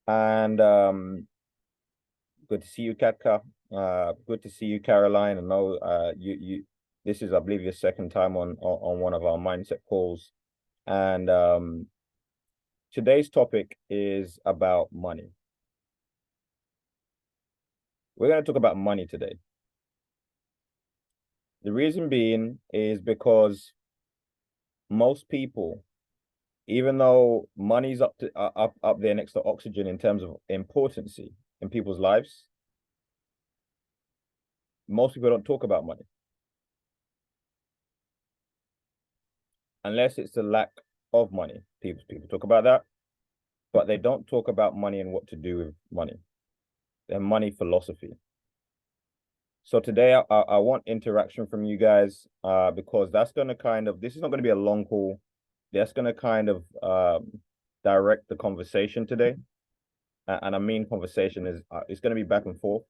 And good to see you, Katka. Good to see you, Caroline. I know you this is, I believe, your second time on one of our mindset calls. And today's topic is about money. We're going to talk about money today. The reason being is because most people, even though money's up there next to oxygen in terms of importance in people's lives, most people don't talk about money unless it's the lack of money. People talk about that, but they don't talk about money and what to do with money. Their money philosophy. So today I want interaction from you guys because that's going to this is not going to be a long call. That's going to direct the conversation today. And I mean conversation is it's going to be back and forth.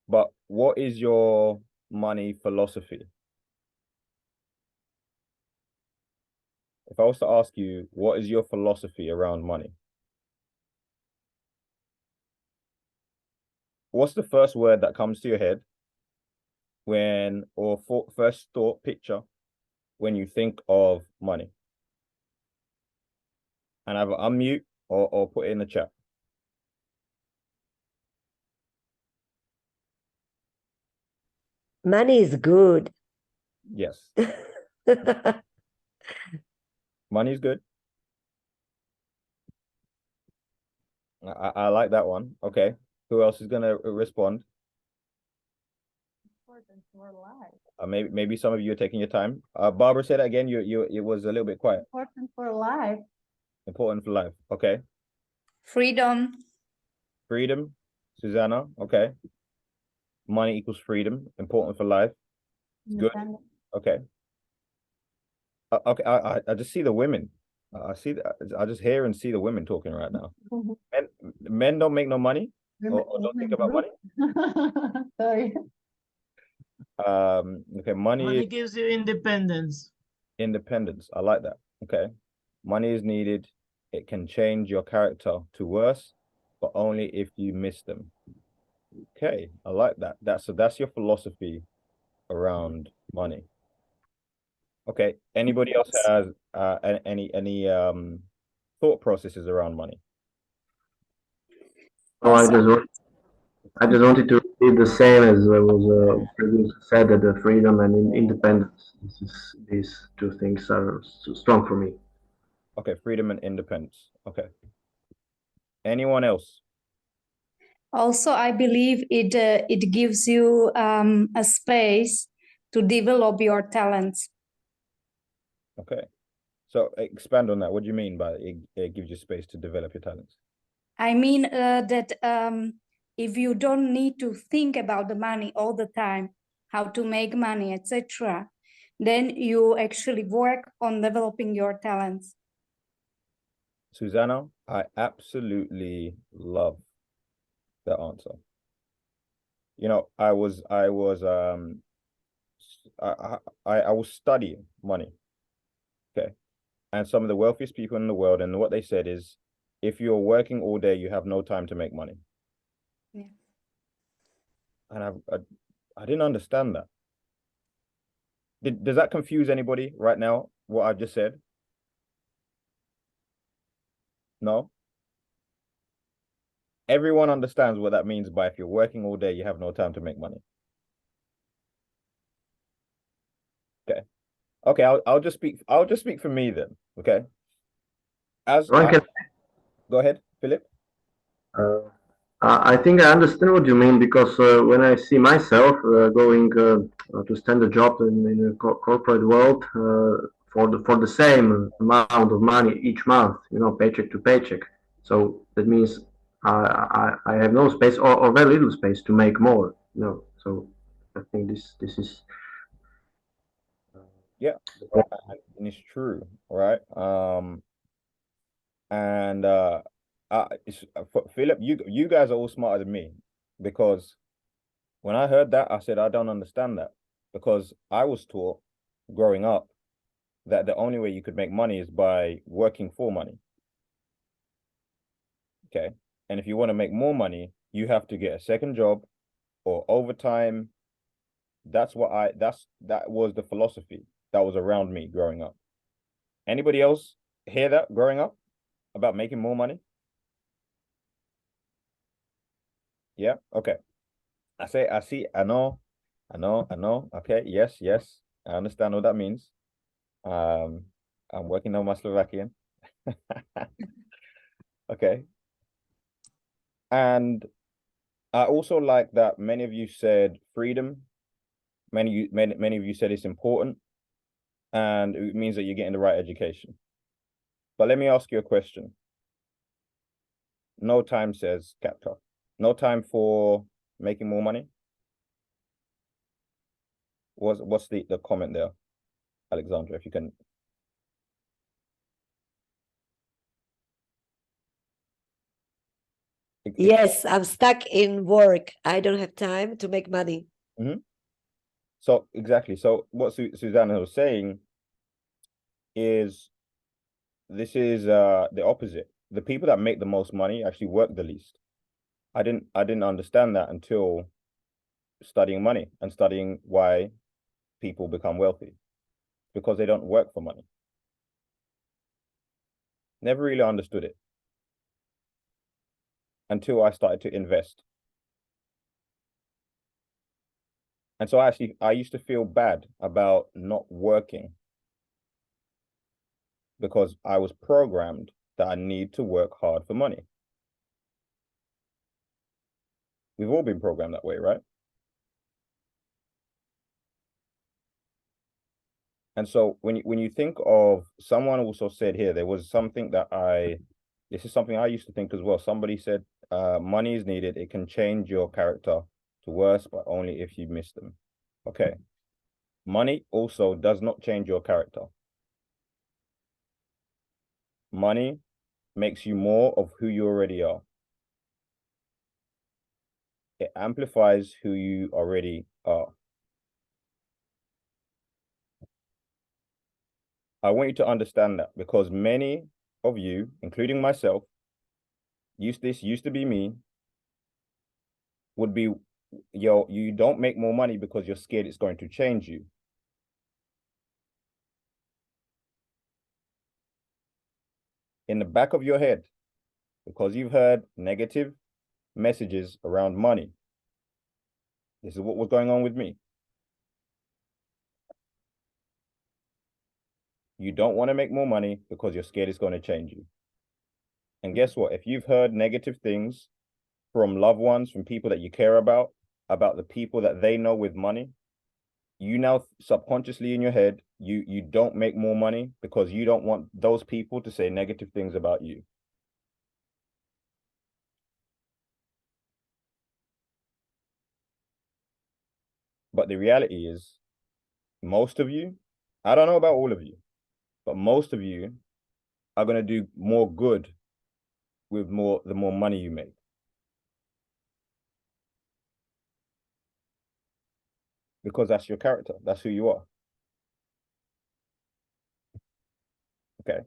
But what is your money philosophy? If I was to ask you, what is your philosophy around money? What's the first word that comes to your head first thought picture when you think of money? And either unmute or put it in the chat. Money is good. Yes. Money is good. I like that one. Okay. Who else is gonna respond? Important for life. Maybe some of you are taking your time. Barbara, say that again. It was a little bit quiet. Important for life. Important for life. Okay. Freedom. Freedom. Susanna. Okay. Money equals freedom. Important for life. Good. Okay. Okay. I just see the women. I just hear and see the women talking right now. Men don't make no money or don't think about money. Sorry. Okay, Money gives you independence. Independence. I like that. Okay. Money is needed. It can change your character to worse, but only if you miss them. Okay, I like that. That's your philosophy around money. Okay. Anybody else has any thought processes around money? Oh, I just wanted to repeat the same as was previously said, that the freedom and independence. These two things are strong for me. Okay, freedom and independence. Okay. Anyone else? Also, I believe it gives you a space to develop your talents. Okay. So expand on that. What do you mean by it gives you space to develop your talents? I mean that if you don't need to think about the money all the time, how to make money, etc., then you actually work on developing your talents. Susanna, I absolutely love that answer. You know, I was studying money. Okay. And some of the wealthiest people in the world, and what they said is, if you're working all day, you have no time to make money. Yeah. And I didn't understand that. Does that confuse anybody right now, what I've just said? No? Everyone understands what that means by if you're working all day, you have no time to make money. Okay. Okay, I'll just speak for me then. Okay. Go ahead, Philip. I think I understand what you mean, because when I see myself going to standard job in the corporate world for the same amount of money each month, paycheck to paycheck, so that means I have no space or very little space to make more. So I think this is yeah, and it's true, right? And Philip, you guys are all smarter than me, because when I heard that, I said I don't understand that, because I was taught growing up that the only way you could make money is by working for money. Okay. And if you want to make more money, you have to get a second job or overtime. That was the philosophy that was around me growing up. Anybody else hear that growing up about making more money? Yeah. Okay. I know. Okay. Yes. I understand what that means. I'm working on my Slovakian. Okay. And I also like that many of you said freedom. Many of you said it's important, and it means that you're getting the right education. But let me ask you a question. No time, says Capta. No time for making more money? What's the comment there, Alexandra, if you can? Yes, I'm stuck in work. I don't have time to make money. So exactly. So what Susanna was saying is this is the opposite. The people that make the most money actually work the least. I didn't understand that until studying money and studying why people become wealthy, because they don't work for money. Never really understood it until I started to invest. And so I used to feel bad about not working because I was programmed that I need to work hard for money. We've all been programmed that way, right? And so when you think of, someone also said here, there was something that this is something I used to think as well. Somebody said, money is needed. It can change your character to worse, but only if you miss them. Okay. Money also does not change your character. Money makes you more of who you already are. It amplifies who you already are. I want you to understand that, because many of you, including myself, used to be me, would be, you don't make more money because you're scared it's going to change you. In the back of your head, because you've heard negative messages around money. This is what was going on with me. You don't want to make more money because you're scared it's going to change you. And guess what? If you've heard negative things from loved ones, from people that you care about the people that they know with money, you now subconsciously in your head, you don't make more money because you don't want those people to say negative things about you. But the reality is, most of you, I don't know about all of you, but most of you are going to do more good with the more money you make. Because that's your character. That's who you are. Okay.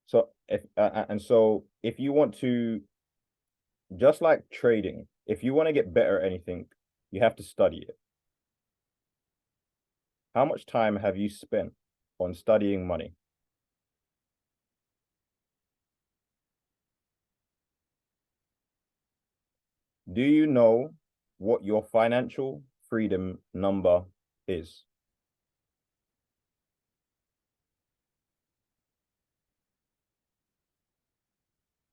So if you want to, just like trading, if you want to get better at anything, you have to study it. How much time have you spent on studying money? Do you know what your financial freedom number is?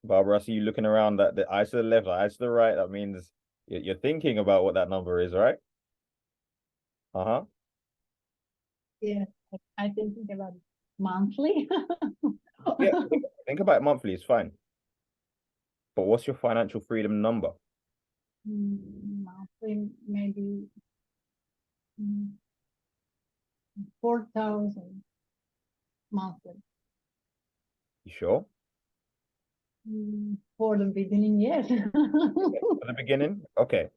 Barbara, I see you looking around, that the eyes to the left, eyes to the right. That means you're thinking about what that number is, right? Uh-huh. Yeah, I thinking about monthly. Yeah, think about it monthly, it's fine. But what's your financial freedom number? Monthly, maybe 4,000 monthly. You sure? For the beginning, yes. For the beginning? Okay.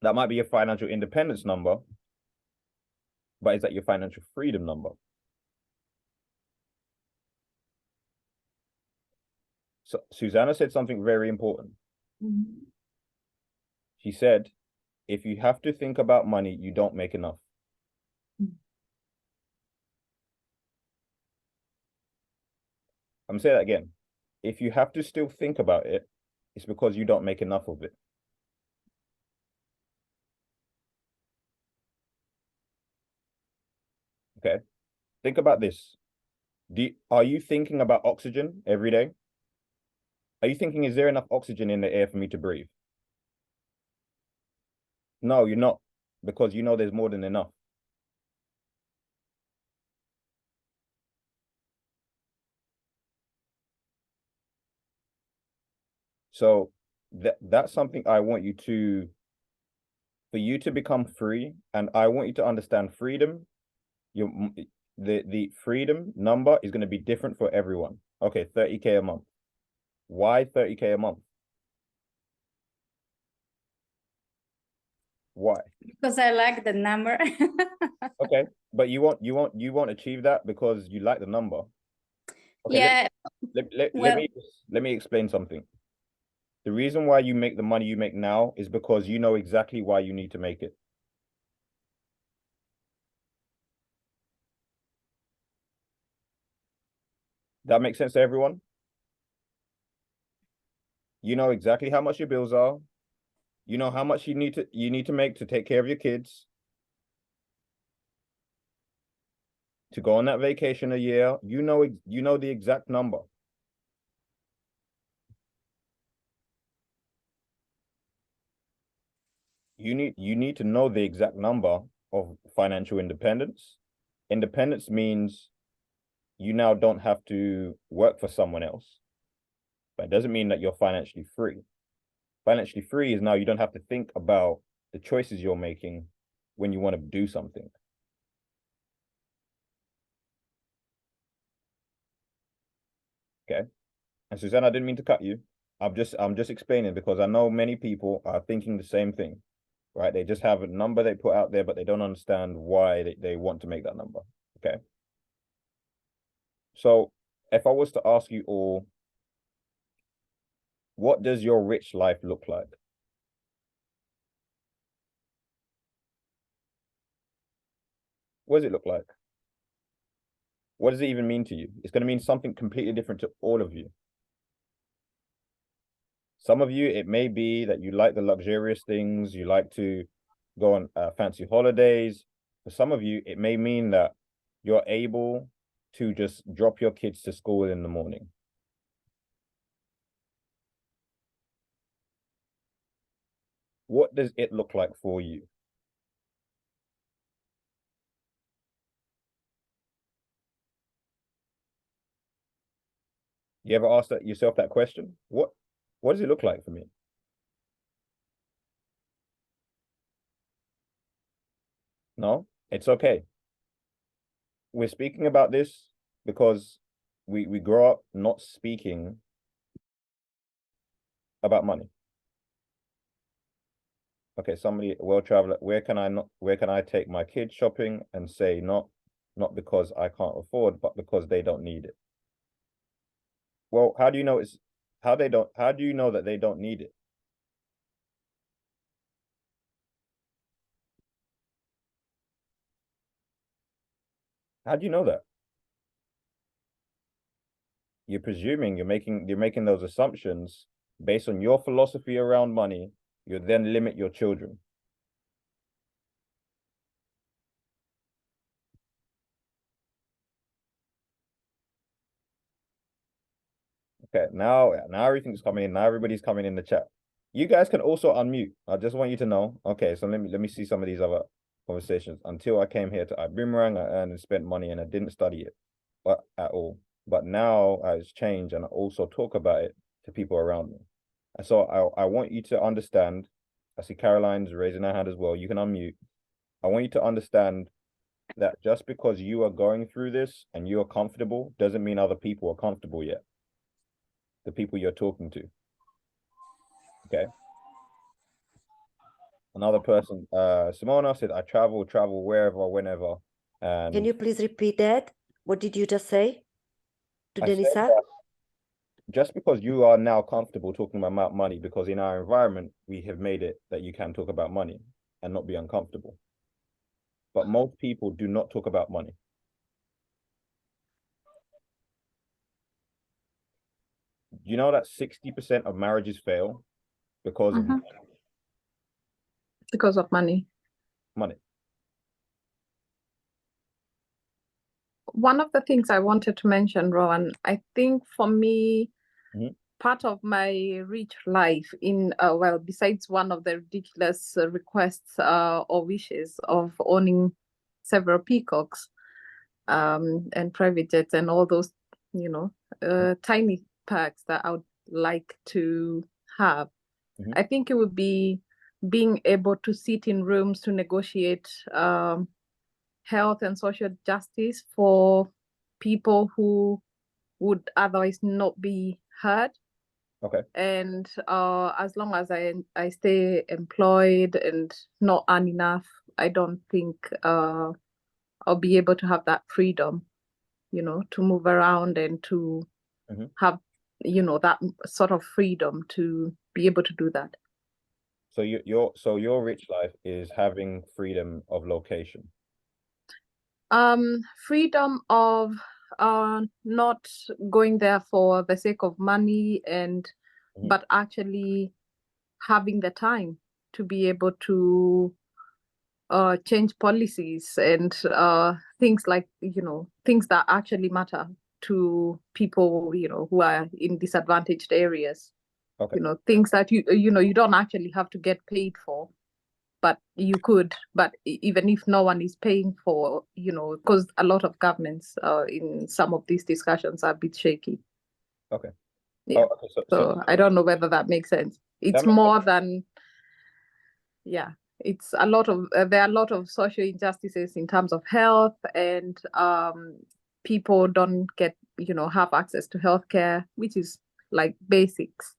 That might be your financial independence number, but is that your financial freedom number? So Susanna said something very important. Mhm. She said, if you have to think about money, you don't make enough. I'm gonna say that again. If you have to still think about it, it's because you don't make enough of it. Okay. Think about this. Are you thinking about oxygen every day? Are you thinking, is there enough oxygen in the air for me to breathe? No, you're not, because you know there's more than enough. So that's something I want you to, for you to become free, and I want you to understand freedom. The freedom number is going to be different for everyone. Okay, 30K a month. Why 30K a month? Why? Because I like the number. Okay, but you won't achieve that because you like the number. Okay, Yeah, let well, me explain something. The reason why you make the money you make now is because you know exactly why you need to make it. That makes sense to everyone? You know exactly how much your bills are. You know how much you need to make to take care of your kids, to go on that vacation a year. You know the exact number. You need to know the exact number of financial independence. Independence means you now don't have to work for someone else. But it doesn't mean that you're financially free. Financially free is now you don't have to think about the choices you're making when you want to do something. Okay. And Susanna, I didn't mean to cut you. I'm just explaining because I know many people are thinking the same thing, right? They just have a number they put out there, but they don't understand why they want to make that number. Okay. So if I was to ask you all, what does your rich life look like? What does it look like? What does it even mean to you? It's going to mean something completely different to all of you. Some of you, it may be that you like the luxurious things, you like to go on fancy holidays. For some of you, it may mean that you're able to just drop your kids to school in the morning. What does it look like for you? You ever asked yourself that question? What does it look like for me? No, it's okay. We're speaking about this because we grow up not speaking about money. Okay, somebody, world traveler, where can I take my kids shopping and say not because I can't afford, but because they don't need it? Well, how do you know how do you know that they don't need it? How do you know that? You're presuming, you're making those assumptions based on your philosophy around money. You then limit your children. Okay, now everything's coming in. Now everybody's coming in the chat. You guys can also unmute. I just want you to know. Okay, so let me see some of these other conversations. Until I came here to iBoomerang, I earned and spent money and I didn't study it, but at all. But now it's changed, and I also talk about it to people around me. And so I want you to understand. I see Caroline's raising her hand as well. You can unmute. I want you to understand that just because you are going through this and you are comfortable doesn't mean other people are comfortable yet. The people you're talking to. Okay. Another person, Simona said, I travel wherever, whenever. And Can you please repeat that? What did you just say to I said Denisa? that just because you are now comfortable talking about money, because in our environment, we have made it that you can talk about money and not be uncomfortable. But most people do not talk about money. You know that 60% of marriages fail because of Mhm. Because of money. money. One of the things I wanted to mention, Rowan, I think for me, Mhm. part of my rich life in, well, besides one of the ridiculous requests or wishes of owning several peacocks and private jets and all those, tiny perks that I would like to have, Mhm. I think it would be being able to sit in rooms to negotiate health and social justice for people who would otherwise not be heard. Okay. And as long as I stay employed and not earn enough, I don't think I'll be able to have that freedom, to move around and to Mhm. have, that sort of freedom to be able to do that. So your rich life is having freedom of location. Freedom of not going there for the sake of money and Mhm. but actually having the time to be able to change policies and things like, things that actually matter to people, who are in disadvantaged areas. Okay. Things that you don't actually have to get paid for, but you could. But even if no one is paying for, because a lot of governments in some of these discussions are a bit shaky. Okay. Yeah. Oh, okay. So I don't know whether that makes sense. It's makes more than, yeah, it's a lot of, there are a lot of social injustices in terms of health, and people don't get, have access to healthcare, which is like basics,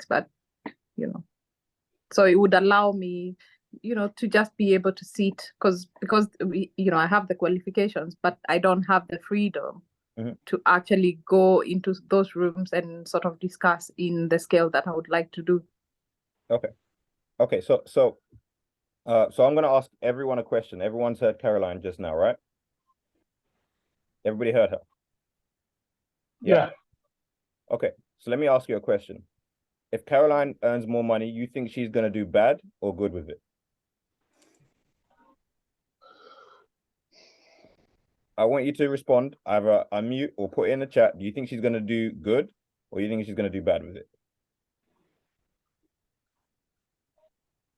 but, so it would allow me, to just be able to sit, because I have the qualifications, but I don't have the freedom Mhm. to actually go into those rooms and sort of discuss in the scale that I would like to do. Okay. So I'm gonna ask everyone a question. Everyone's heard Caroline just now, right? Everybody heard her. Yeah. Okay. So let me ask you a question. If Caroline earns more money, you think she's gonna do bad or good with it? I want you to respond, either unmute or put it in the chat. Do you think she's gonna do good, or you think she's gonna do bad with it?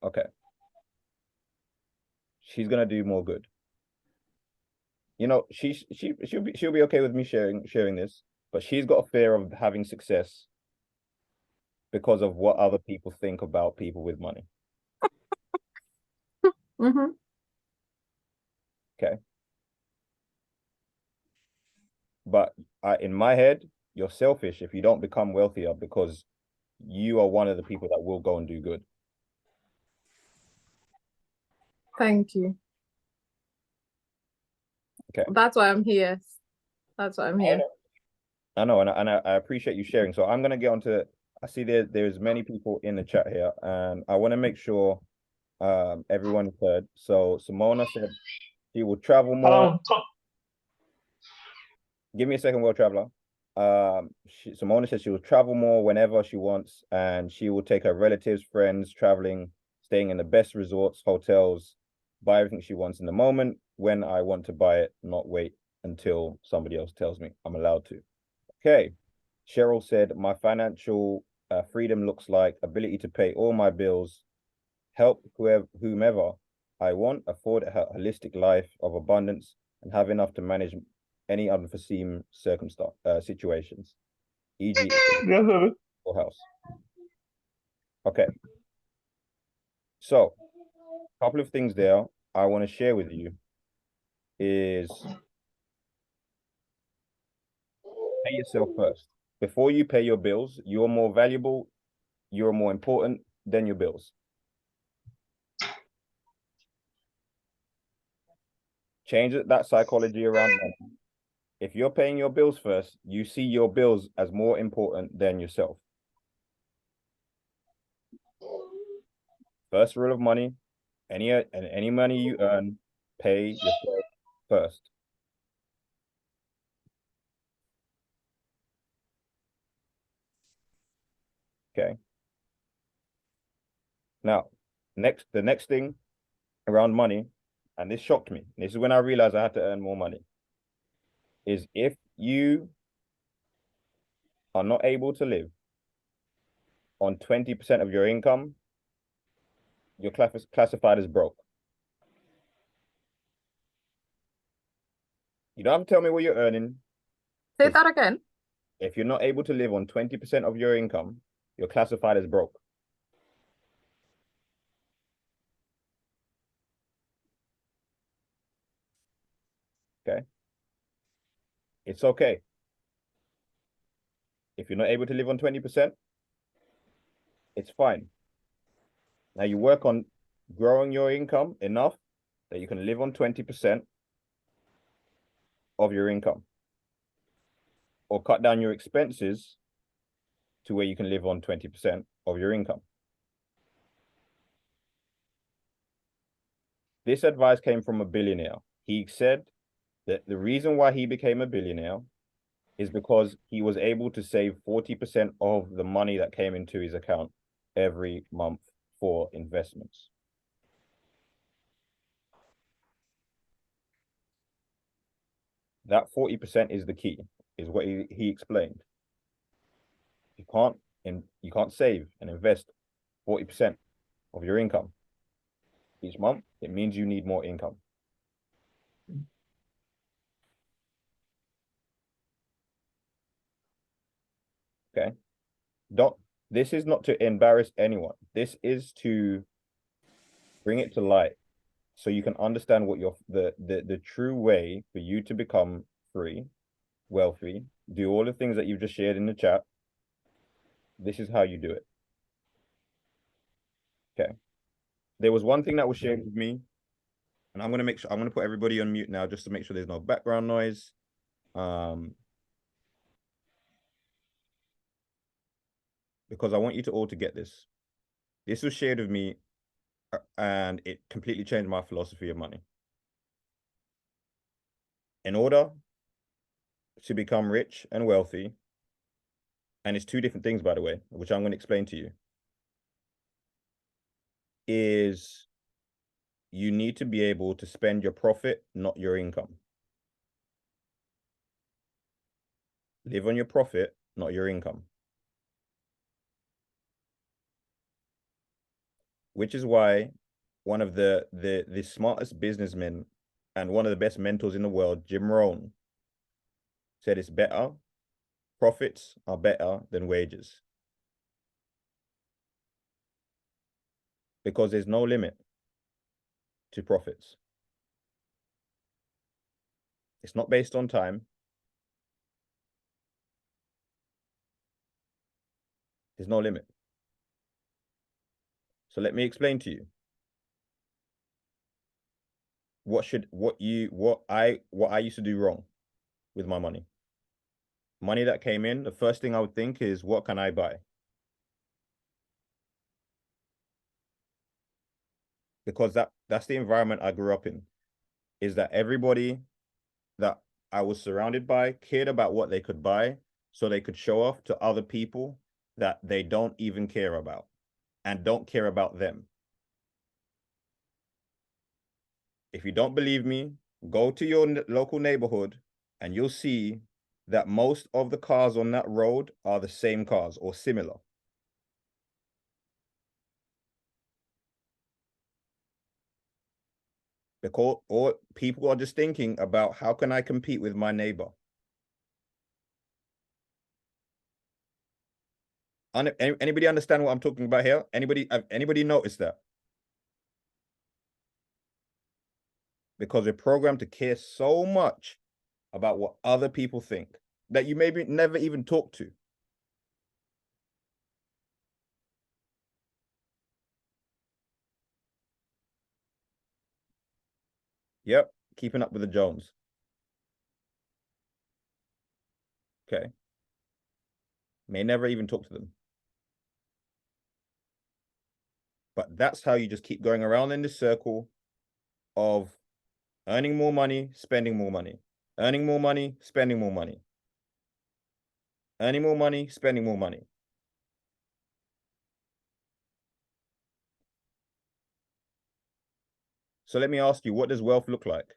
Okay. She's gonna do more good. She'll be okay with me sharing this, but she's got a fear of having success because of what other people think about people with money. Mm-hmm. Okay. But in my head, you're selfish if you don't become wealthier, because you are one of the people that will go and do good. Thank you. Okay. That's why I'm here. That's why I'm here. I know, and I appreciate you sharing. So I'm gonna get onto. I see there's many people in the chat here, and I want to make sure everyone heard. So Simona said she will travel more. Give me a second, World Traveler. Simona says she will travel more whenever she wants, and she will take her relatives, friends, traveling, staying in the best resorts, hotels, buy everything she wants in the moment when I want to buy it, not wait until somebody else tells me I'm allowed to. Okay. Cheryl said, my financial freedom looks like ability to pay all my bills, help whomever I want, afford a holistic life of abundance, and have enough to manage any unforeseen situations, e.g. or house. Okay. So, a couple of things there I want to share with you is pay yourself first. Before you pay your bills, you're more valuable, you're more important than your bills. Change that psychology around money. If you're paying your bills first, you see your bills as more important than yourself. First rule of money, any money you earn, pay yourself first. Okay. Now, the next thing around money, and this shocked me. This is when I realized I had to earn more money. Is if you are not able to live on 20% of your income, you're classified as broke. You don't have to tell me what you're earning. Say that again. If you're not able to live on 20% of your income, you're classified as broke. Okay. It's okay. If you're not able to live on 20%, it's fine. Now you work on growing your income enough that you can live on 20% of your income, or cut down your expenses to where you can live on 20% of your income. This advice came from a billionaire. He said that the reason why he became a billionaire is because he was able to save 40% of the money that came into his account every month for investments. That 40% is the key, is what he explained. You can't save and invest 40% of your income each month. It means you need more income. Okay. This is not to embarrass anyone. This is to bring it to light so you can understand what the true way for you to become free, wealthy, do all the things that you've just shared in the chat. This is how you do it. Okay. There was one thing that was shared with me, and I'm going to put everybody on mute now just to make sure there's no background noise. Because I want you to all to get this. This was shared with me, and it completely changed my philosophy of money. In order to become rich and wealthy, and it's two different things, by the way, which I'm going to explain to you, is you need to be able to spend your profit, not your income. Live on your profit, not your income. Which is why one of the smartest businessmen and one of the best mentors in the world, Jim Rohn, said it's better, profits are better than wages. Because there's no limit to profits. It's not based on time. There's no limit. So let me explain to you what I used to do wrong with my money. Money that came in, the first thing I would think is, what can I buy? Because that's the environment I grew up in, is that everybody that I was surrounded by cared about what they could buy so they could show off to other people that they don't even care about and don't care about them. If you don't believe me, go to your local neighborhood and you'll see that most of the cars on that road are the same cars or similar. Because or people are just thinking about, how can I compete with my neighbor? Anybody understand what I'm talking about here? Anybody notice that? Because we're programmed to care so much about what other people think that you maybe never even talk to. Yep, keeping up with the Jones. Okay. May never even talk to them. But that's how you just keep going around in this circle of earning more money, spending more money, earning more money, spending more money, earning more money, spending more money. So let me ask you, what does wealth look like?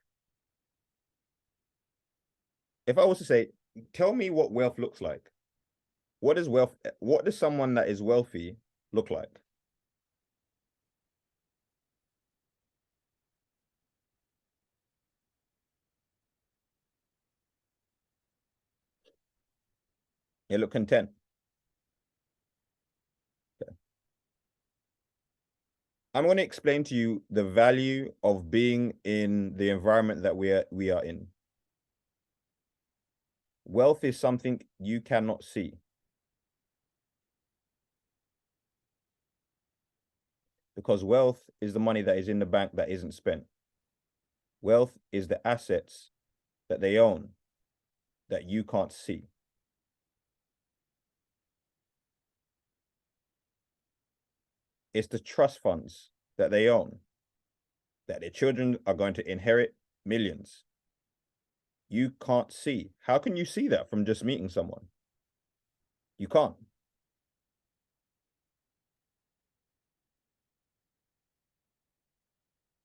If I was to say, tell me what wealth looks like. What does someone that is wealthy look like? They look content. Okay. I'm going to explain to you the value of being in the environment that we are in. Wealth is something you cannot see. Because wealth is the money that is in the bank that isn't spent. Wealth is the assets that they own that you can't see. It's the trust funds that they own that their children are going to inherit millions. You can't see. How can you see that from just meeting someone? You can't.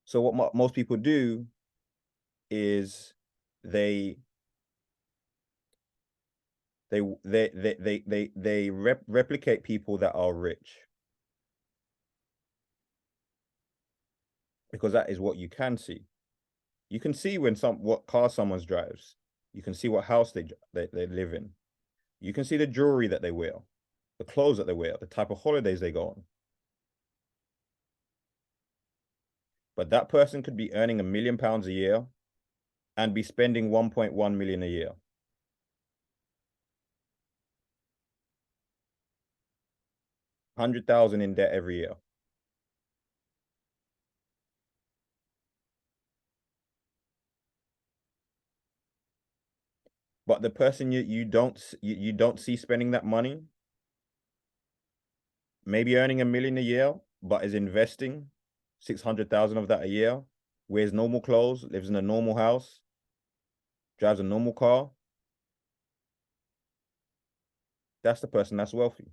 So what most people do is they replicate people that are rich, because that is what you can see. You can see what car someone drives. You can see what house they live in. You can see the jewelry that they wear, the clothes that they wear, the type of holidays they go on. But that person could be earning £1 million a year and be spending 1.1 million a year. $100,000 in debt every year. But the person you don't see spending that money, maybe earning $1 million a year, but is investing 600,000 of that a year, wears normal clothes, lives in a normal house, drives a normal car. That's the person that's wealthy.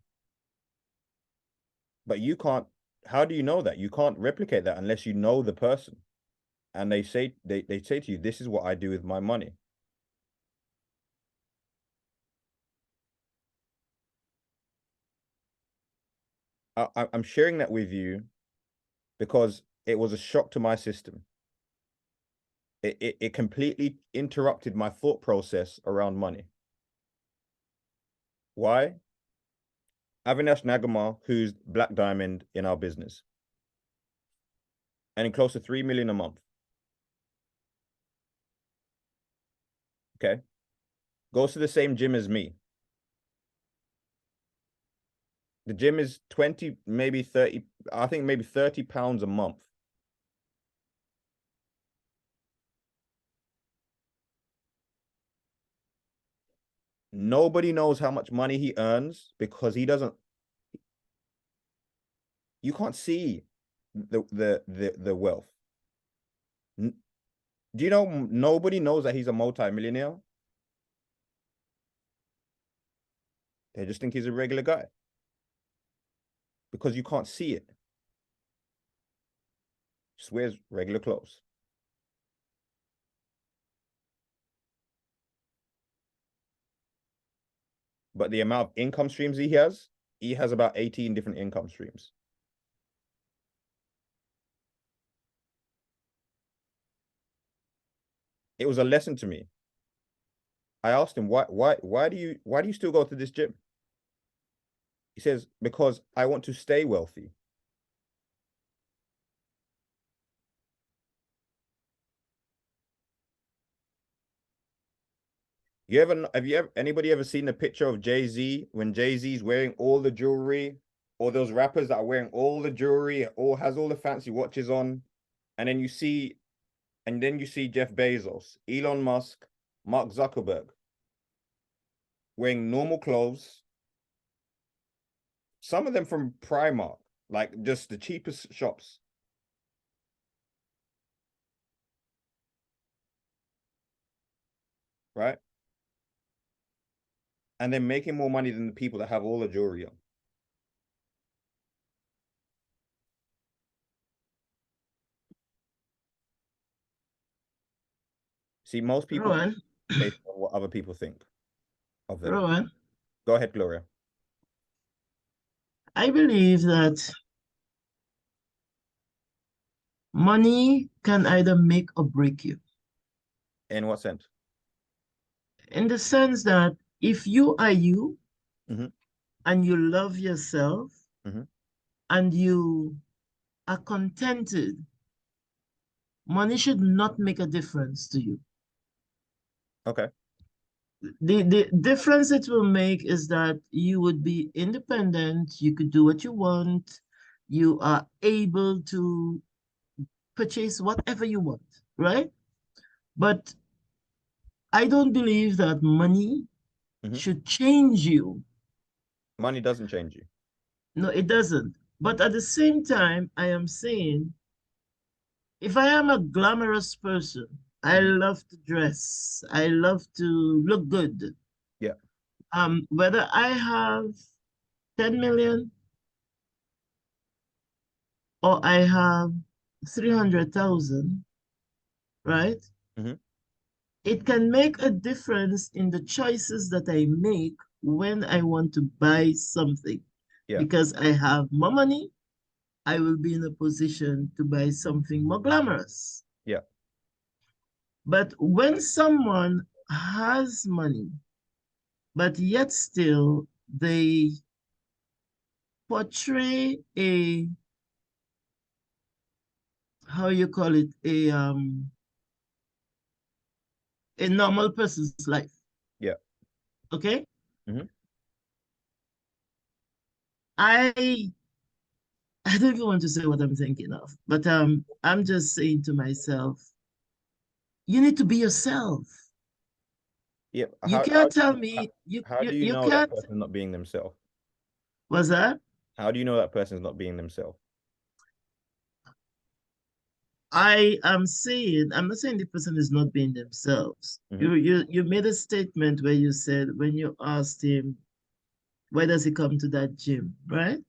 But you can't, how do you know that? You can't replicate that unless you know the person. And they say to you, this is what I do with my money. I'm sharing that with you because it was a shock to my system. It completely interrupted my thought process around money. Why? Avinash Nagamar, who's Black Diamond in our business, and close to 3 million a month. Okay. Goes to the same gym as me. The gym is 20, maybe 30, I think maybe £30 a month. Nobody knows how much money he earns because he doesn't, you can't see the wealth. Do you know nobody knows that he's a multi-millionaire? They just think he's a regular guy because you can't see it. Just wears regular clothes. But the amount of income streams he has about 18 different income streams. It was a lesson to me. I asked him, why do you still go to this gym? He says, because I want to stay wealthy. Anybody ever seen the picture of Jay-Z when Jay-Z's wearing all the jewelry, or those rappers that are wearing all the jewelry, or has all the fancy watches on, and then you see Jeff Bezos, Elon Musk, Mark Zuckerberg. wearing normal clothes. Some of them from Primark, like just the cheapest shops. Right? And then making more money than the people that have all the jewelry on. See, most people Rowan, based on what other people think of them. Rowan, Go ahead, Gloria. I believe that money can either make or break you. In what sense? In the sense that if you are you Mhm. and you love yourself Mhm. and you are contented, money should not make a difference to you. Okay. The difference it will make is that you would be independent, you could do what you want, you are able to purchase whatever you want, right? But I don't believe that money Mhm. should change you. Money doesn't change you. No, it doesn't. But at the same time, I am saying if I am a glamorous person, I Mhm. love to dress, I love to look good. Yeah. Whether I have 10 million or I have 300,000, right? Mhm. It can make a difference in the choices that I make when I want to buy something. Yeah. Because I have more money, I will be in a position to buy something more glamorous. Yeah. But when someone has money, but yet still they portray a, how you call it, a normal person's life. Yeah. Okay? Mhm. I don't even want to say what I'm thinking of, but I'm just saying to myself, you need to be yourself. Yeah. You How can't tell me how do you you know that can't. person's not being themselves? What's that? How do you know that person's not being themselves? I am saying, I'm not saying the person is not being themselves. Mhm. You made a statement where you said when you asked him, why does he come to that gym, right?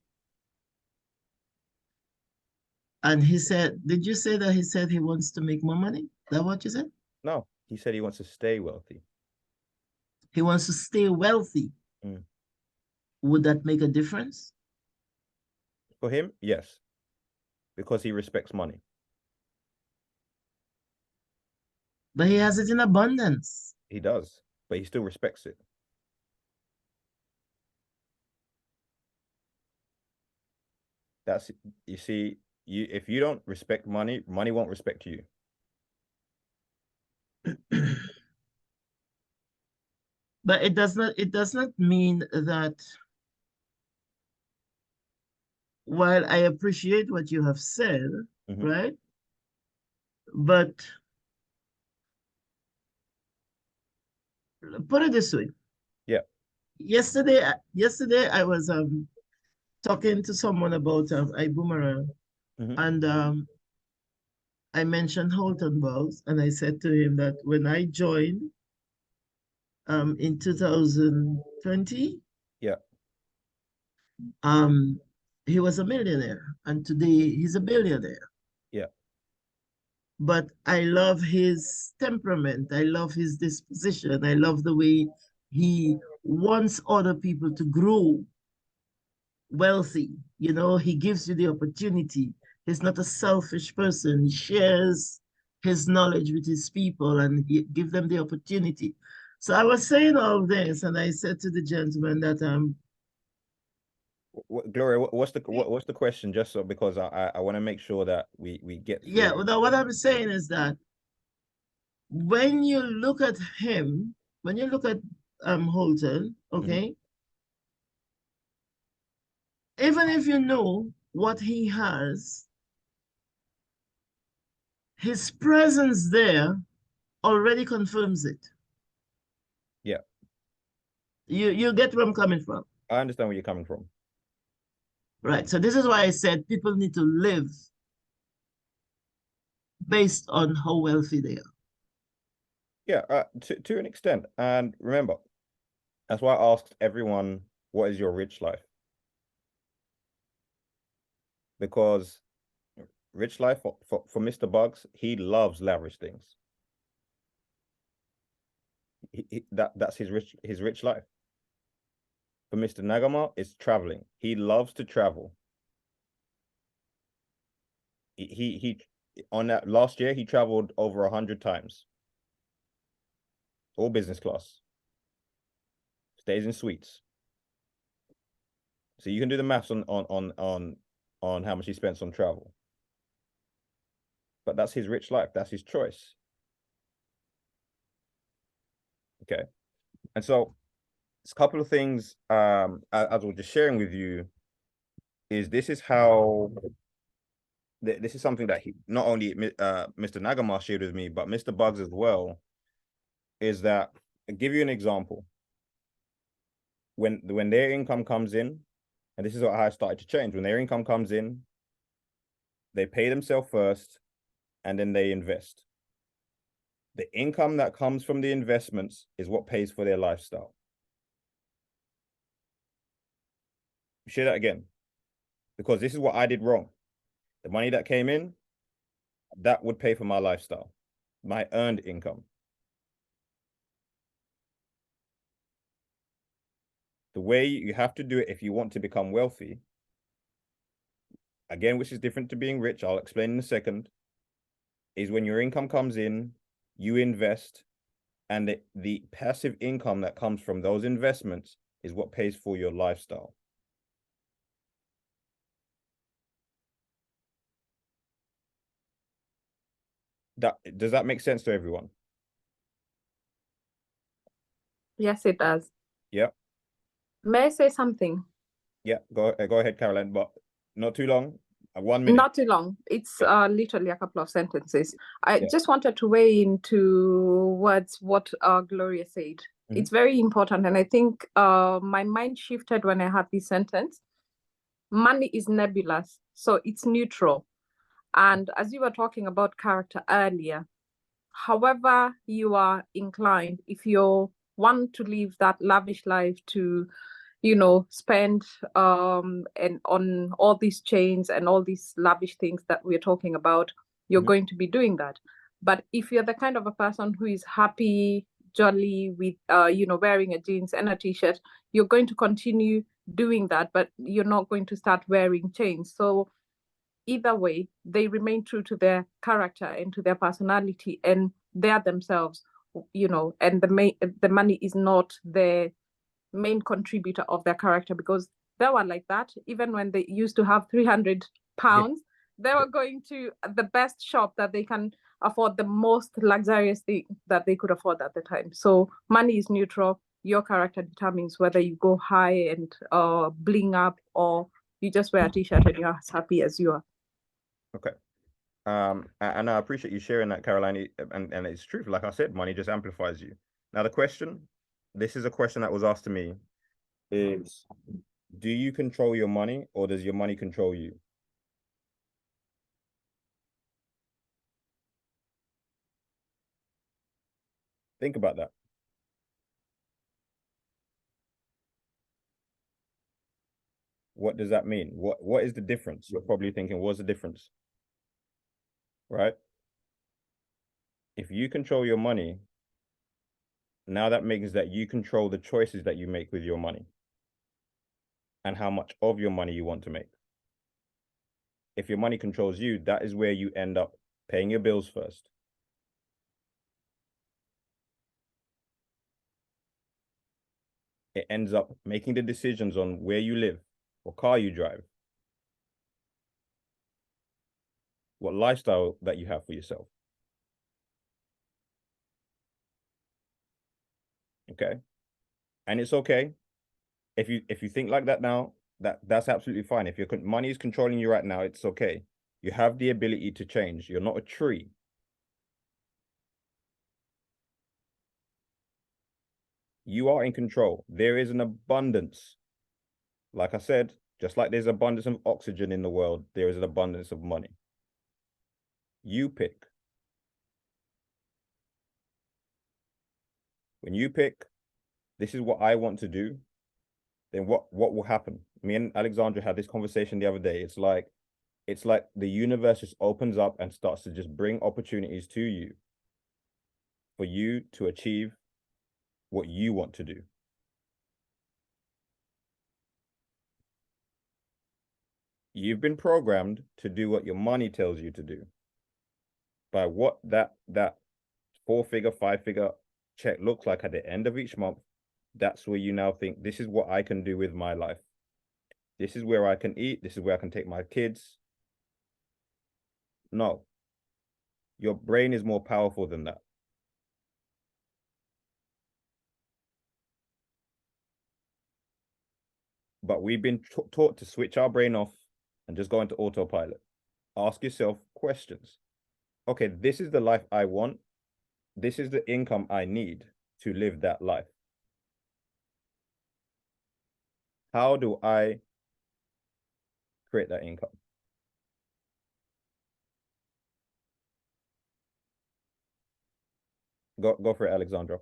And he said, did you say that he said he wants to make more money? Is that what you said? No, he said he wants to stay wealthy. He wants to stay wealthy. Mm. Would that make a difference? For him, yes, because he respects money. But he has it in abundance. He does, but he still respects it. That's, you see, you if you don't respect money, money won't respect you. But it does not mean that while I appreciate what you have said, Mhm. right? But put it this way. Yeah. Yesterday I was talking to someone about iBoomerang, Mhm. and I mentioned Holton Bowles, and I said to him that when I joined in 2020, Yeah. he was a millionaire, and today he's a billionaire. Yeah. But I love his temperament. I love his disposition. I love the way he wants other people to grow wealthy. You know, he gives you the opportunity. He's not a selfish person. He shares his knowledge with his people and he give them the opportunity. So I was saying all this, and I said to the gentleman that Gloria, what's the question? Just so, because I want to make sure that we get yeah, through. well, what I'm saying is that when you look at him, when you look at Holton, Mhm. okay, even if you know what he has, his presence there already confirms it. Yeah. You get where I'm coming from, I understand where you're coming from. right? So this is why I said people need to live based on how wealthy they are. Yeah, to an extent. And remember, that's why I asked everyone, what is your rich life? Because rich life for Mr. Bugs, he loves lavish things. That's his rich life. For Mr. Nagama, it's traveling. He loves to travel. He on that last year, he traveled over 100 times. All business class. Stays in suites. So you can do the maths on how much he spends on travel. But that's his rich life. That's his choice. Okay. And so it's a couple of things as I was just sharing with you is this is how this is something that he not only Mr. Nagama shared with me, but Mr. Bugs as well, is that I'll give you an example. When their income comes in, and this is how I started to change, when their income comes in, they pay themselves first, and then they invest. The income that comes from the investments is what pays for their lifestyle. Share that again, because this is what I did wrong. The money that came in, that would pay for my lifestyle, my earned income. The way you have to do it if you want to become wealthy, again, which is different to being rich, I'll explain in a second, is when your income comes in, you invest, and the passive income that comes from those investments is what pays for your lifestyle. Does that make sense to everyone? Yes, it does. Yeah. May I say something? Yeah, go ahead, Caroline, but not too long. 1 minute. Not too long. It's literally a couple of sentences. I Yeah. just wanted to weigh in towards what Gloria said. Mhm. It's very important, and I think my mind shifted when I heard this sentence. Money is nebulous, so it's neutral. And as you were talking about character earlier, however you are inclined, if you want to live that lavish life to, you know, spend and on all these chains and all these lavish things that we're talking about, you're Mhm. going to be doing that. But if you're the kind of a person who is happy, jolly with you know, wearing a jeans and a t-shirt, you're going to continue doing that, but you're not going to start wearing chains. So either way, they remain true to their character and to their personality, and they're themselves, you know, and the money is not the main contributor of their character, because they were like that even when they used to have 300 pounds. They were going to the best shop that they can afford, the most luxurious thing that they could afford at the time. So money is neutral. Your character determines whether you go high and bling up, or you just wear a t-shirt and you're as happy as you are. Okay. And I appreciate you sharing that, Caroline. And it's true. Like I said, money just amplifies you. Now, the question, this is a question that was asked to me, is do you control your money or does your money control you? Think about that. What does that mean? What is the difference? You're probably thinking, what's the difference? Right? If you control your money, now that means that you control the choices that you make with your money and how much of your money you want to make. If your money controls you, that is where you end up paying your bills first. It ends up making the decisions on where you live, what car you drive, what lifestyle that you have for yourself. Okay. And it's okay. If you think like that now, that's absolutely fine. If your money is controlling you right now, it's okay. You have the ability to change. You're not a tree. You are in control. There is an abundance. Like I said, just like there's abundance of oxygen in the world, there is an abundance of money. You pick. When you pick, this is what I want to do, then what will happen? Me and Alexandra had this conversation the other day. It's like the universe just opens up and starts to just bring opportunities to you for you to achieve what you want to do. You've been programmed to do what your money tells you to do. By what that 4-figure, 5-figure check looks like at the end of each month, that's where you now think, this is what I can do with my life. This is where I can eat. This is where I can take my kids. No. Your brain is more powerful than that. But we've been taught to switch our brain off and just go into autopilot. Ask yourself questions. Okay, this is the life I want. This is the income I need to live that life. How do I create that income? Go for it, Alexandra.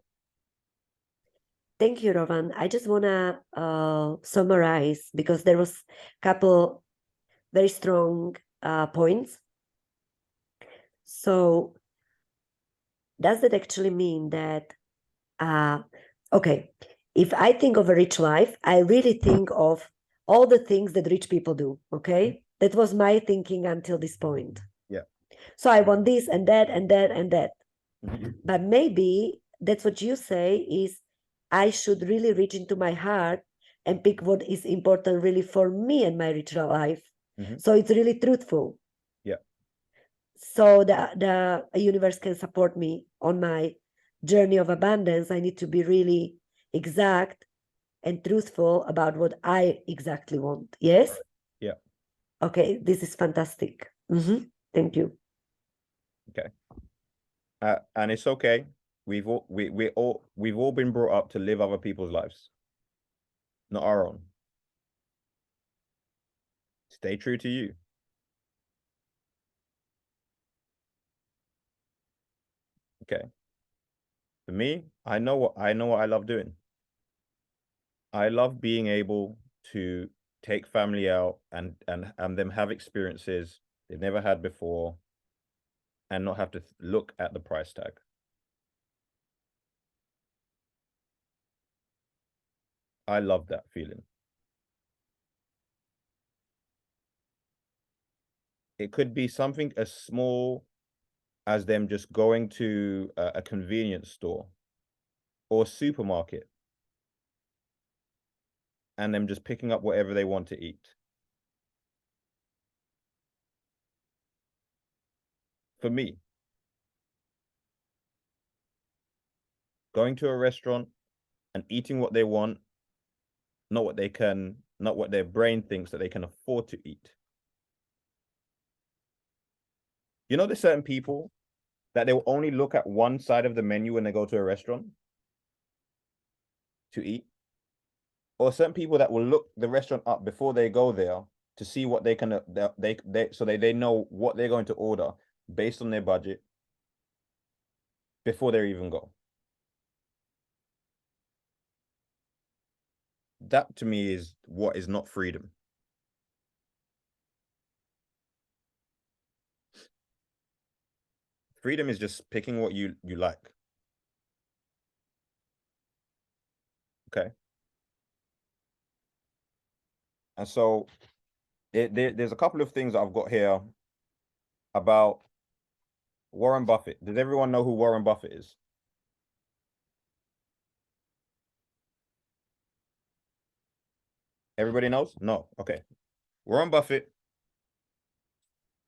Thank you, Rowan. I just want to summarize because there was a couple very strong points. So does that actually mean that, okay, if I think of a rich life, I really think of all the things that rich people do, okay? That was my thinking until this point. Yeah. So I want this and that and that and that. Mhm. But maybe that's what you say is I should really reach into my heart and pick what is important really for me and my rich life. Mhm. So it's really truthful. Yeah. So the universe can support me on my journey of abundance. I need to be really exact and truthful about what I exactly want. Yes? Yeah. Okay, this is fantastic. Thank you. And it's okay. We've all been brought up to live other people's lives, not our own. Stay true to you. Okay. For me, I know what I love doing. I love being able to take family out and them have experiences they've never had before and not have to look at the price tag. I love that feeling. It could be something as small as them just going to a convenience store or supermarket and them just picking up whatever they want to eat. For me, going to a restaurant and eating what they want, not what their brain thinks that they can afford to eat. You know, there's certain people that they will only look at one side of the menu when they go to a restaurant to eat. Or certain people that will look the restaurant up before they go there to see what they can so they know what they're going to order based on their budget before they even go. That to me is what is not freedom. Freedom is just picking what you like. Okay. And so there's a couple of things that I've got here about Warren Buffett. Does everyone know who Warren Buffett is? Everybody knows? No. Okay. Warren Buffett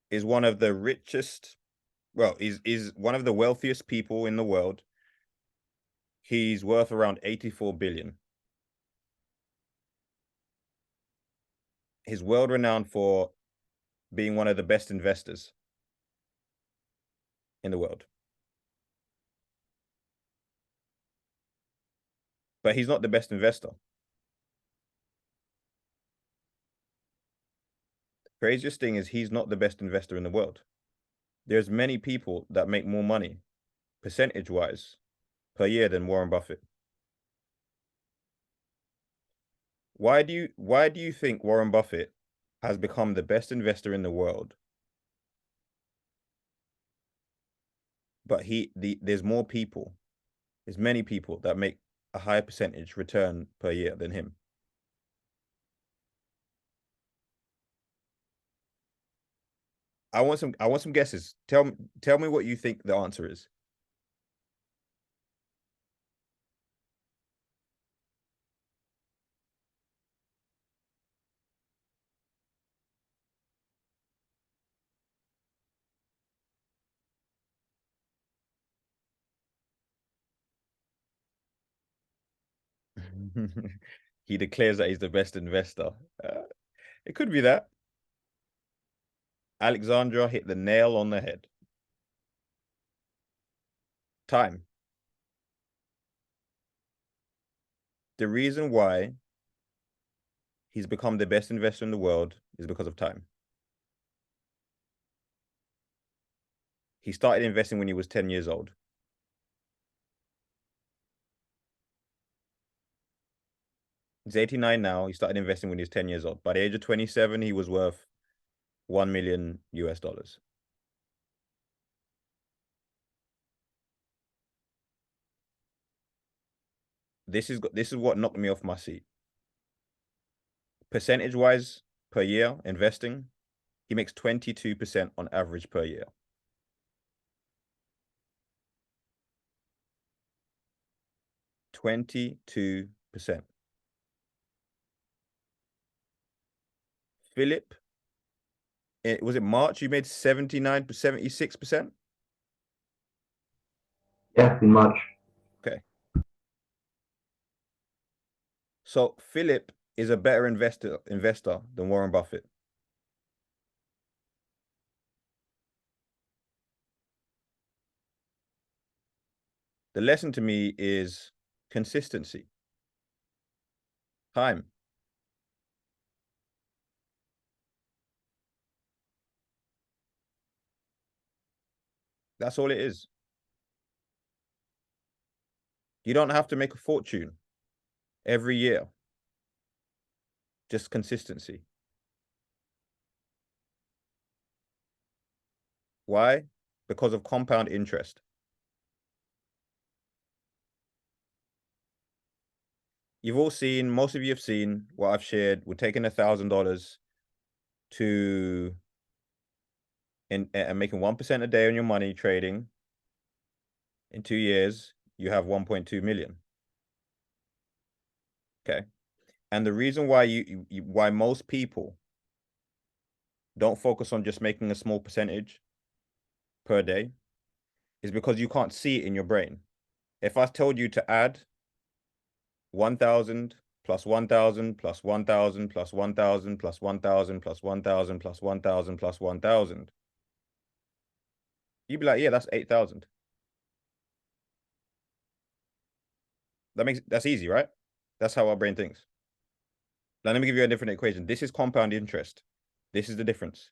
is one of the richest, well, is one of the wealthiest people in the world. He's worth around 84 billion. He's world renowned for being one of the best investors in the world. but he's not the best investor. Craziest thing is he's not the best investor in the world. There's many people that make more money, percentage-wise, per year than Warren Buffett. Why do you think Warren Buffett has become the best investor in the world? But there's more people, there's many people that make a higher percentage return per year than him. I want some guesses. Tell me what you think the answer is. He declares that he's the best investor. It could be that. Alexandra hit the nail on the head. Time. The reason why he's become the best investor in the world is because of time. He started investing when he was 10 years old. He's 89 now. He started investing when he was 10 years old. By the age of 27, he was worth $1 million US. This is what knocked me off my seat. Percentage-wise per year investing, he makes 22% on average per year. $22%. Philip, was it March? You made 79%, 76%? Yeah, in March. Okay. So Philip is a better investor than Warren Buffett. The lesson to me is consistency. Time. That's all it is. You don't have to make a fortune every year. Just consistency. Why? Because of compound interest. You've all seen, most of you have seen what I've shared. We're taking $1,000 to and making 1% a day on your money trading. In 2 years, you have 1.2 million. Okay. And the reason why why most people don't focus on just making a small percentage per day is because you can't see it in your brain. If I told you to add 1,000 plus 1,000 plus 1,000 plus 1,000 plus 1,000 plus 1,000 plus 1,000 plus 1,000, you'd be like, yeah, that's 8,000. That's easy, right? That's how our brain thinks. Now, let me give you a different equation. This is compound interest. This is the difference.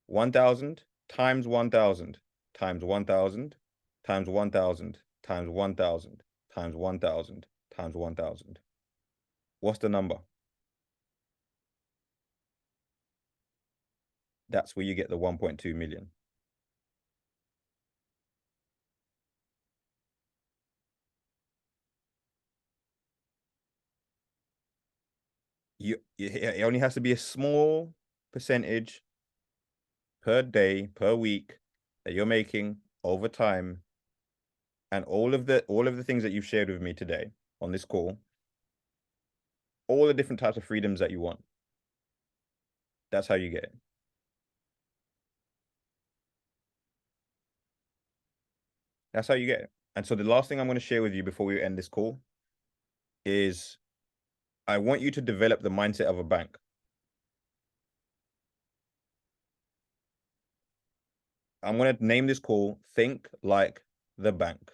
1,000 times 1,000 times 1,000 times 1,000 times 1,000 times 1,000 times 1,000. What's the number? That's where you get the 1.2 million. It only has to be a small percentage per day, per week that you're making over time. And all of the things that you've shared with me today on this call, all the different types of freedoms that you want. That's how you get it. That's how you get it. And so the last thing I'm going to share with you before we end this call is I want you to develop the mindset of a bank. I'm going to name this call Think Like the Bank.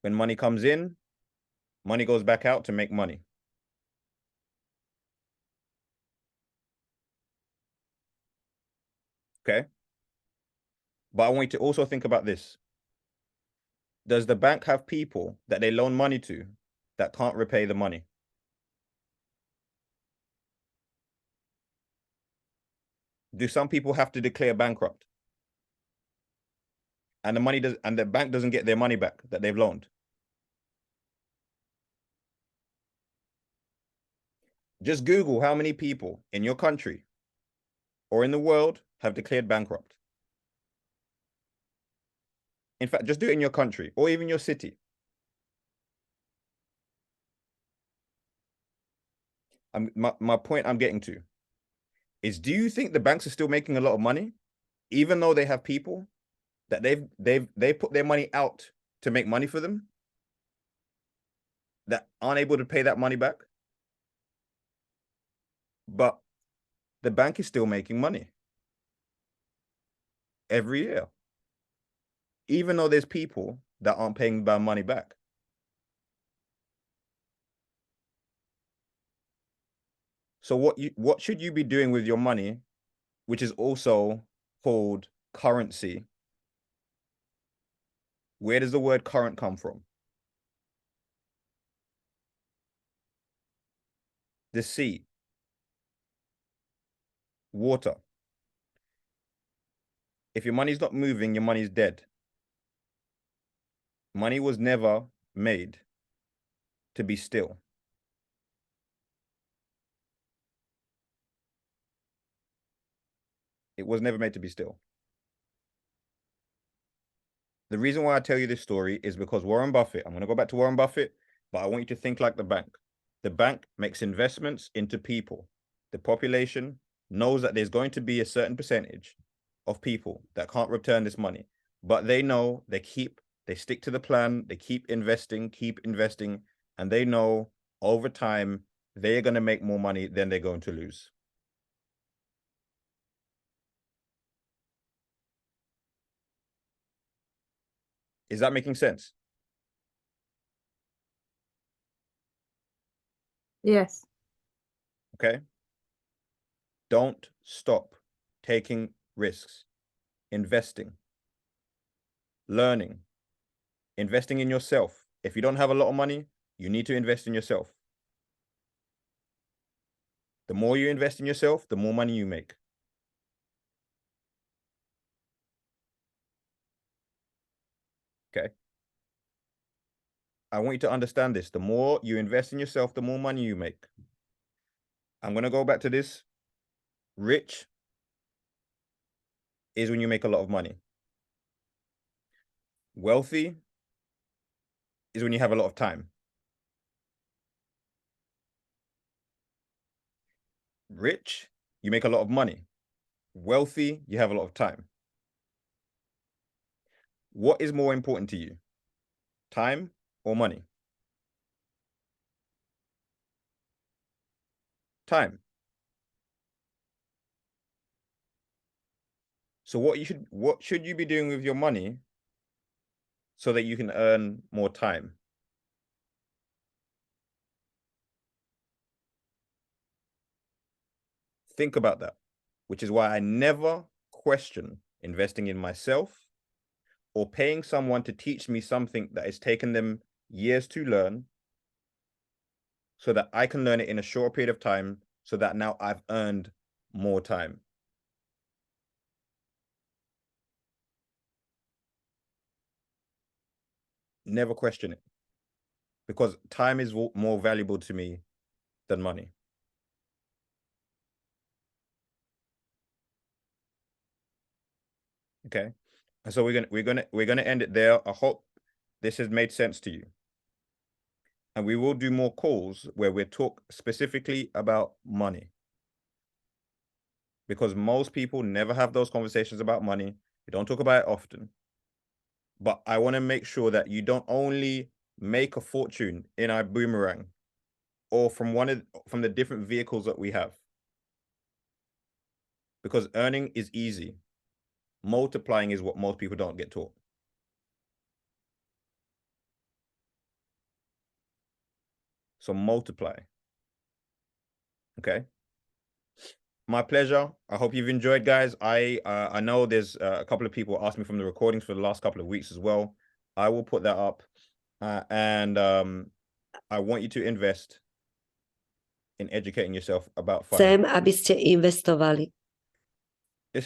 When money comes in, money goes back out to make money. Okay. But I want you to also think about this. Does the bank have people that they loan money to that can't repay the money? Do some people have to declare bankrupt? And the bank doesn't get their money back that they've loaned? Just Google how many people in your country or in the world have declared bankrupt. In fact, just do it in your country or even your city. My point I'm getting to is, do you think the banks are still making a lot of money, even though they have people that they put their money out to make money for them that aren't able to pay that money back? But the bank is still making money every year, even though there's people that aren't paying their money back. So what should you be doing with your money, which is also called currency? Where does the word current come from? The sea, water. If your money's not moving, your money's dead. Money was never made to be still. It was never made to be still. The reason why I tell you this story is because Warren Buffett, I'm going to go back to Warren Buffett, but I want you to think like the bank. The bank makes investments into people. The population knows that there's going to be a certain percentage of people that can't return this money, but they know they stick to the plan, they keep investing, and they know over time they're going to make more money than they're going to lose. Is that making sense? Yes. Okay. Don't stop taking risks, investing, learning, investing in yourself. If you don't have a lot of money, you need to invest in yourself. The more you invest in yourself, the more money you make. Okay. I want you to understand this. The more you invest in yourself, the more money you make. I'm going to go back to this. Rich is when you make a lot of money. Wealthy is when you have a lot of time. Rich, you make a lot of money. Wealthy, you have a lot of time. What is more important to you? Time or money? Time. So what should you be doing with your money so that you can earn more time? Think about that, which is why I never question investing in myself or paying someone to teach me something that has taken them years to learn so that I can learn it in a short period of time so that now I've earned more time. Never question it, because time is more valuable to me than money. Okay. And so we're gonna end it there. I hope this has made sense to you. And we will do more calls where we talk specifically about money, because most people never have those conversations about money. We don't talk about it often. But I want to make sure that you don't only make a fortune in our boomerang or from the different vehicles that we have, because earning is easy. Multiplying is what most people don't get taught. So multiply. Okay. My pleasure. I hope you've enjoyed, guys. I know there's a couple of people asked me from the recordings for the last couple of weeks as well. I will put that up. And I want you to invest in educating yourself about finance. Sem, aby ste investovali. Are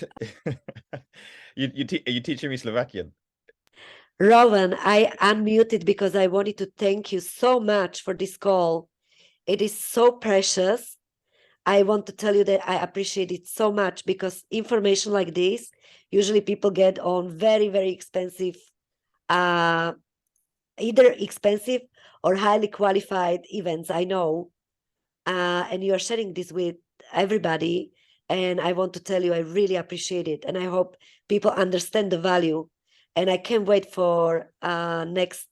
you teaching me Slovakian? Rowan, I unmuted because I wanted to thank you so much for this call. It is so precious. I want to tell you that I appreciate it so much because information like this, usually people get on very, very expensive, either expensive or highly qualified events, I know. And you are sharing this with everybody. And I want to tell you, I really appreciate it. And I hope people understand the value. And I can't wait for next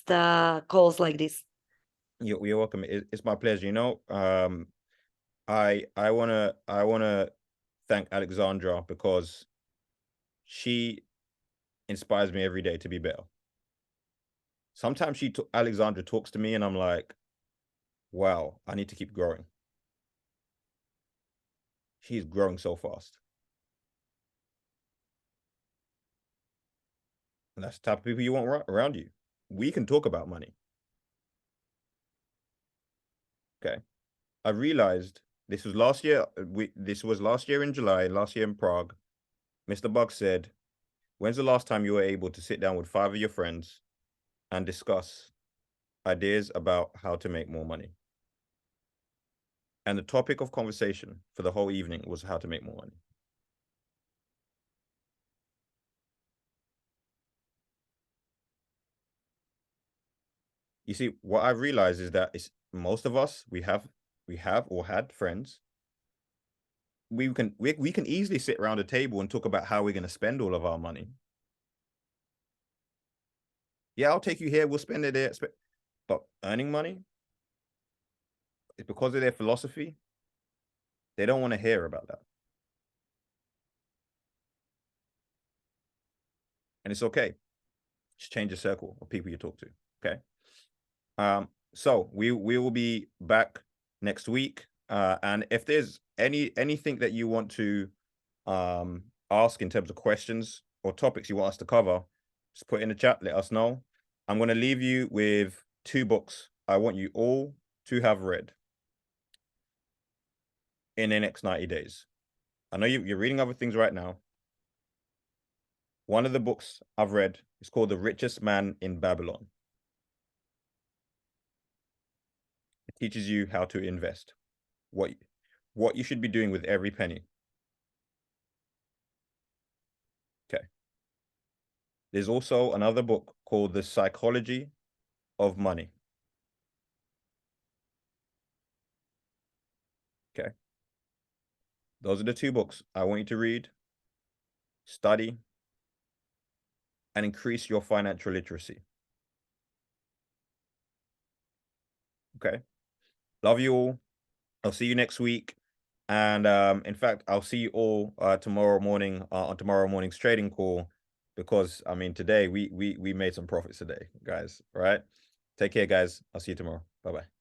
calls like this. You're welcome. It's my pleasure. You know, I wanna thank Alexandra because she inspires me every day to be better. Sometimes Alexandra talks to me and I'm like, wow, I need to keep growing. She's growing so fast. And that's the type of people you want around you. We can talk about money. Okay. I realized this was last year. This was last year in July, last year in Prague. Mr. Buck said, when's the last time you were able to sit down with 5 of your friends and discuss ideas about how to make more money? And the topic of conversation for the whole evening was how to make more money. You see, what I've realized is that most of us, we have or had friends. We can easily sit around a table and talk about how we're going to spend all of our money. Yeah, I'll take you here, we'll spend it there. But earning money, it's because of their philosophy. They don't want to hear about that. And it's okay. Just change the circle of people you talk to. Okay. So we will be back next week. And if there's anything that you want to ask in terms of questions or topics you want us to cover, just put in the chat, let us know. I'm going to leave you with 2 books I want you all to have read in the next 90 days. I know you're reading other things right now. One of the books I've read is called The Richest Man in Babylon. It teaches you how to invest, what you should be doing with every penny. Okay. There's also another book called The Psychology of Money. Okay. Those are the 2 books I want you to read, study, and increase your financial literacy. Okay. Love you all. I'll see you next week. And in fact, I'll see you all tomorrow morning on tomorrow morning's trading call, because I mean, today we made some profits today, guys. All right. Take care, guys. I'll see you tomorrow. Bye-bye.